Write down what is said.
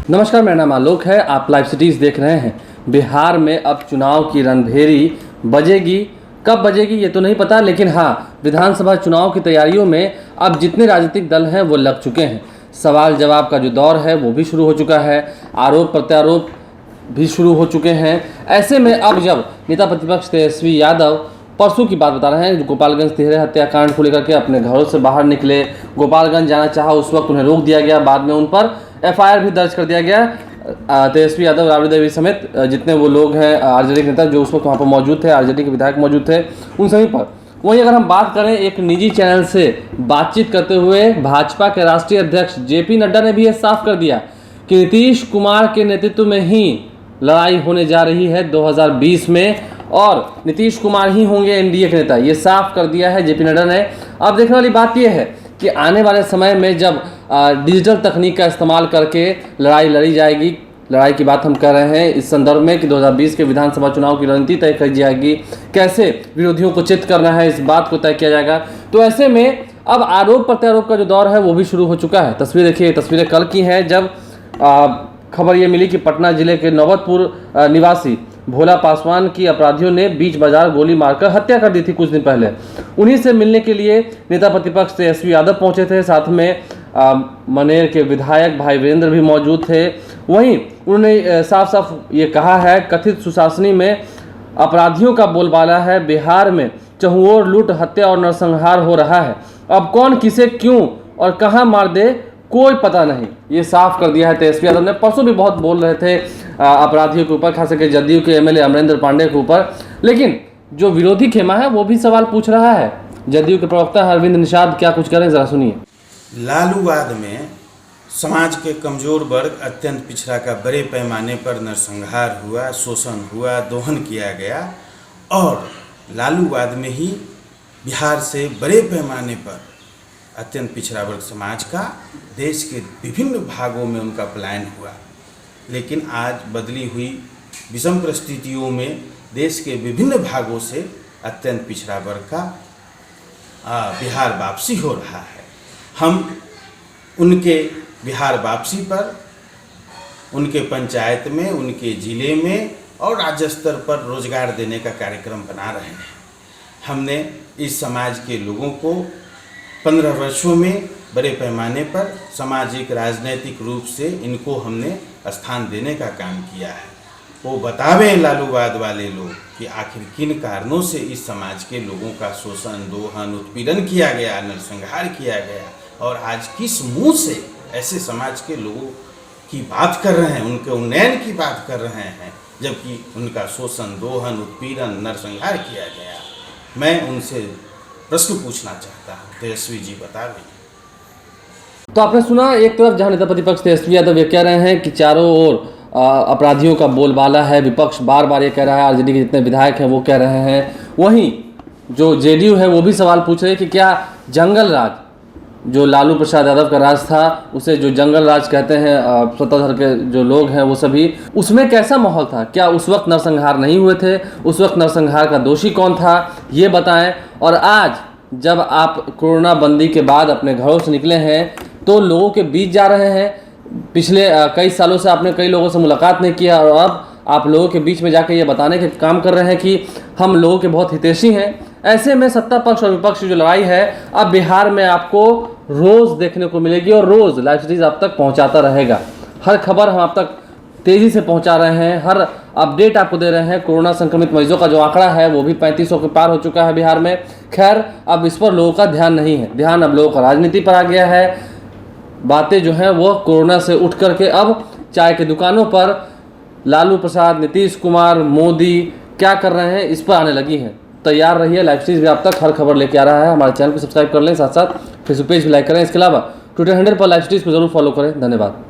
नमस्कार, मेरा नाम आलोक है। आप लाइव सिटीज़ देख रहे हैं। बिहार में अब चुनाव की रणभेरी बजेगी। कब बजेगी ये तो नहीं पता, लेकिन हाँ, विधानसभा चुनाव की तैयारियों में अब जितने राजनीतिक दल हैं वो लग चुके हैं। सवाल जवाब का जो दौर है वो भी शुरू हो चुका है, आरोप प्रत्यारोप भी शुरू हो चुके हैं। ऐसे में अब जब नेता प्रतिपक्ष तेजस्वी यादव परसों की बात बता रहे हैं, गोपालगंज तिहरे हत्याकांड को लेकर के अपने घरों से बाहर निकले, गोपालगंज जाना चाहा, उस वक्त उन्हें रोक दिया गया, बाद में उन पर एफआईआर भी दर्ज कर दिया गया। तेजस्वी यादव, राबड़ी देवी समेत जितने वो लोग हैं आरजेडी के नेता जो उस वक्त वहाँ पर मौजूद थे, आरजेडी के विधायक मौजूद थे, उन सभी पर। वहीं अगर हम बात करें, एक निजी चैनल से बातचीत करते हुए भाजपा के राष्ट्रीय अध्यक्ष जेपी नड्डा ने भी ये साफ कर दिया कि नीतीश कुमार के नेतृत्व में ही लड़ाई होने जा रही है 2020 में और नीतीश कुमार ही होंगे एनडीए के नेता। ये साफ कर दिया है जेपी नड्डा ने। अब देखने वाली बात यह है कि आने वाले समय में जब डिजिटल तकनीक का इस्तेमाल करके लड़ाई लड़ी जाएगी, लड़ाई की बात हम कर रहे हैं इस संदर्भ में कि 2020 के विधानसभा चुनाव की रणनीति तय की जाएगी, कैसे विरोधियों को चित करना है, इस बात को तय किया जाएगा। तो ऐसे में अब आरोप प्रत्यारोप का जो दौर है वो भी शुरू हो चुका है। तस्वीर देखिए, तस्वीरें कल की हैं जब खबर ये मिली कि पटना जिले के नौबतपुर निवासी भोला पासवान की अपराधियों ने बीच बाजार गोली मारकर हत्या कर दी थी कुछ दिन पहले। उन्हीं से मिलने के लिए नेता प्रतिपक्ष तेजस्वी यादव पहुंचे थे, साथ में मनेर के विधायक भाई वीरेंद्र भी मौजूद थे। वहीं उन्होंने साफ साफ ये कहा है, कथित सुशासनी में अपराधियों का बोलबाला है, बिहार में चहुओर लूट, हत्या और नरसंहार हो रहा है, अब कौन किसे क्यों और कहाँ मार दे कोई पता नहीं। ये साफ कर दिया है तेजस्वी यादव ने। परसों भी बहुत बोल रहे थे अपराधियों के ऊपर, खास करके जदयू के एमएलए अमरेंद्र पांडेय के ऊपर, लेकिन जो विरोधी खेमा है वो भी सवाल पूछ रहा है। जदयू के प्रवक्ता अरविंद निषाद क्या कुछ करें, जरा सुनिए। लालूवाद में समाज के कमजोर वर्ग, अत्यंत पिछड़ा का बड़े पैमाने पर नरसंहार हुआ, शोषण हुआ, दोहन किया गया और लालूवाद में ही बिहार से बड़े पैमाने पर अत्यंत पिछड़ा वर्ग समाज का देश के विभिन्न भागों में उनका पलायन हुआ। लेकिन आज बदली हुई विषम परिस्थितियों में देश के विभिन्न भागों से अत्यंत पिछड़ा वर्ग का बिहार वापसी हो रहा है। हम उनके बिहार वापसी पर उनके पंचायत में, उनके ज़िले में और राज्य स्तर पर रोजगार देने का कार्यक्रम बना रहे हैं। हमने इस समाज के लोगों को 15 वर्षों में बड़े पैमाने पर सामाजिक राजनीतिक रूप से इनको हमने स्थान देने का काम किया है। वो बतावें लालूवाद वाले लोग कि आखिर किन कारणों से इस समाज के लोगों का शोषण, दोहन, उत्पीड़न किया गया, नरसंहार किया गया और आज किस मुंह से ऐसे समाज के लोगों की बात कर रहे हैं, उनके उन्नयन की बात कर रहे हैं, जबकि उनका शोषण, दोहन, उत्पीड़न, नरसंहार किया गया। मैं उनसे प्रश्न पूछना चाहता हूँ, तेजस्वी जी बता रही। तो आपने सुना, एक तरफ जहां नेता प्रतिपक्ष तेजस्वी यादव ये कह रहे हैं कि चारों ओर अपराधियों का बोलबाला है, विपक्ष बार बार ये कह रहा है, आरजेडी के जितने विधायक हैं वो कह रहे हैं, वहीं जो जेडीयू है वो भी सवाल पूछ रहे हैं कि क्या जंगल राज, जो लालू प्रसाद यादव का राज था, उसे जो जंगल राज कहते हैं सत्ताधार के जो लोग हैं वो सभी, उसमें कैसा माहौल था, क्या उस वक्त नरसंहार नहीं हुए थे, उस वक्त नरसंहार का दोषी कौन था, ये बताएं। और आज जब आप कोरोना बंदी के बाद अपने घरों से निकले हैं तो लोगों के बीच जा रहे हैं। पिछले कई सालों से आपने कई लोगों से मुलाकात नहीं किया और अब आप लोगों के बीच में जाकर ये बताने के काम कर रहे हैं कि हम लोगों के बहुत हितैषी हैं। ऐसे में सत्ता पक्ष और विपक्ष की जो लड़ाई है अब बिहार में आपको रोज़ देखने को मिलेगी और रोज़ लाइव सिटीज़ आप तक पहुंचाता रहेगा। हर खबर हम आप तक तेज़ी से पहुंचा रहे हैं, हर अपडेट आपको दे रहे हैं। कोरोना संक्रमित मरीजों का जो आंकड़ा है वो भी 3500 के पार हो चुका है बिहार में। खैर, अब इस पर लोगों का ध्यान नहीं है, ध्यान अब लोगों का राजनीति पर आ गया है। बातें जो हैं वो कोरोना से उठ करके अब चाय की दुकानों पर लालू प्रसाद, नीतीश कुमार, मोदी क्या कर रहे हैं इस पर आने लगी हैं। तैयार रहिए, लाइव सिटीज़ भी आप तक हर खबर लेके आ रहा है। हमारे चैनल को सब्सक्राइब कर लें, साथ साथ फेसबुक पेज भी लाइक करें। इसके अलावा ट्विटर हैंडल पर लाइव सिटीज़ को जरूर फॉलो करें। धन्यवाद।